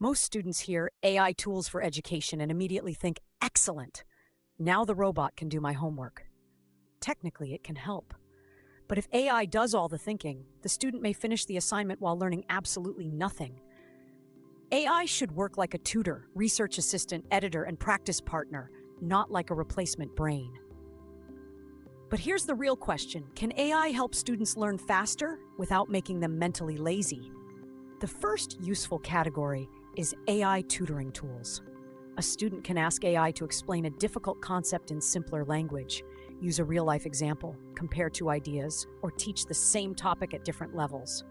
Most students hear AI tools for education and immediately think, excellent, now the robot can do my homework. Technically, it can help. But if AI does all the thinking, the student may finish the assignment while learning absolutely nothing. AI should work like a tutor, research assistant, editor, and practice partner, not like a replacement brain. But here's the real question. Can AI help students learn faster without making them mentally lazy? The first useful category is AI tutoring tools. A student can ask AI to explain a difficult concept in simpler language, use a real-life example, compare two ideas, or teach the same topic at different levels.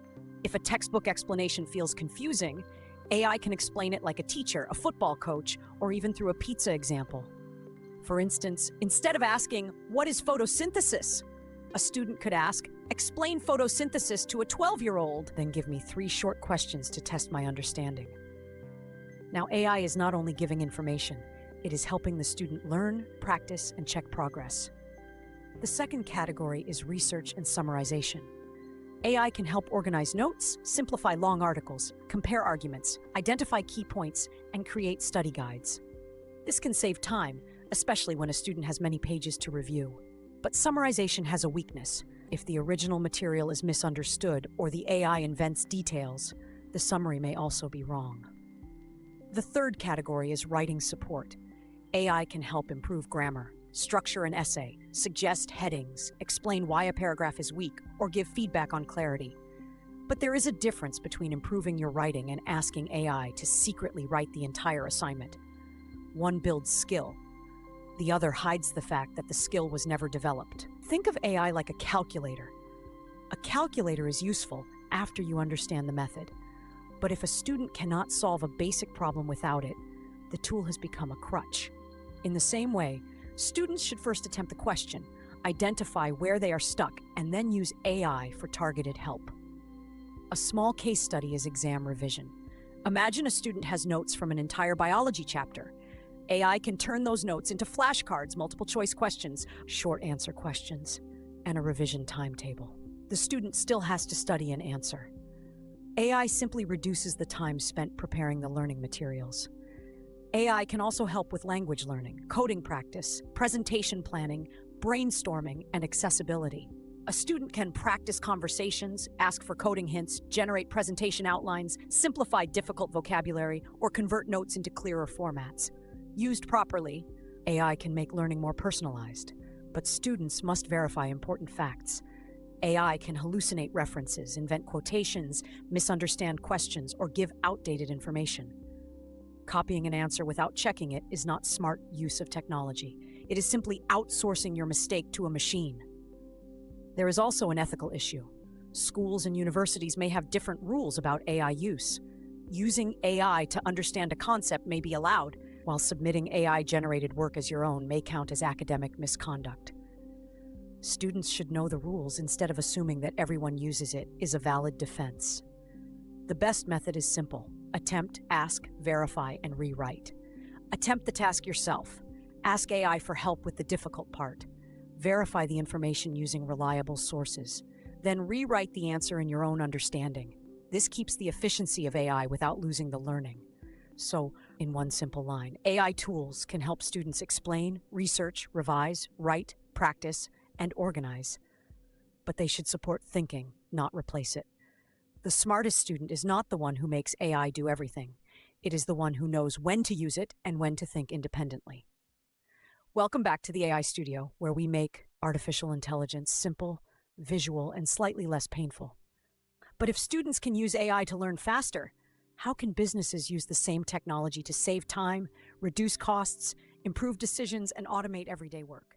If a textbook explanation feels confusing, AI can explain it like a teacher, a football coach, or even through a pizza example. For instance, instead of asking, "What is photosynthesis?" a student could ask, "Explain photosynthesis to a 12-year-old, then give me 3 short questions to test my understanding." Now, AI is not only giving information, it is helping the student learn, practice, and check progress. The second category is research and summarization. AI can help organize notes, simplify long articles, compare arguments, identify key points, and create study guides. This can save time, especially when a student has many pages to review. But summarization has a weakness. If the original material is misunderstood or the AI invents details, the summary may also be wrong. The third category is writing support. AI can help improve grammar, structure an essay, suggest headings, explain why a paragraph is weak, or give feedback on clarity. But there is a difference between improving your writing and asking AI to secretly write the entire assignment. One builds skill. The other hides the fact that the skill was never developed. Think of AI like a calculator. A calculator is useful after you understand the method. But if a student cannot solve a basic problem without it, the tool has become a crutch. In the same way, students should first attempt the question, identify where they are stuck, and then use AI for targeted help. A small case study is exam revision. Imagine a student has notes from an entire biology chapter. AI can turn those notes into flashcards, multiple choice questions, short answer questions, and a revision timetable. The student still has to study and answer. AI simply reduces the time spent preparing the learning materials. AI can also help with language learning, coding practice, presentation planning, brainstorming, and accessibility. A student can practice conversations, ask for coding hints, generate presentation outlines, simplify difficult vocabulary, or convert notes into clearer formats. Used properly, AI can make learning more personalized, but students must verify important facts. AI can hallucinate references, invent quotations, misunderstand questions, or give outdated information. Copying an answer without checking it is not smart use of technology. It is simply outsourcing your mistake to a machine. There is also an ethical issue. Schools and universities may have different rules about AI use. Using AI to understand a concept may be allowed, while submitting AI-generated work as your own may count as academic misconduct. Students should know the rules instead of assuming that everyone uses it is a valid defense. The best method is simple. Attempt, ask, verify, and rewrite. Attempt the task yourself. Ask AI for help with the difficult part. Verify the information using reliable sources. Then rewrite the answer in your own understanding. This keeps the efficiency of AI without losing the learning. So, in one simple line, AI tools can help students explain, research, revise, write, practice, and organize. But they should support thinking, not replace it. The smartest student is not the one who makes AI do everything. It is the one who knows when to use it and when to think independently. Welcome back to the AI Studio, where we make artificial intelligence simple, visual, and slightly less painful. But if students can use AI to learn faster, how can businesses use the same technology to save time, reduce costs, improve decisions, and automate everyday work?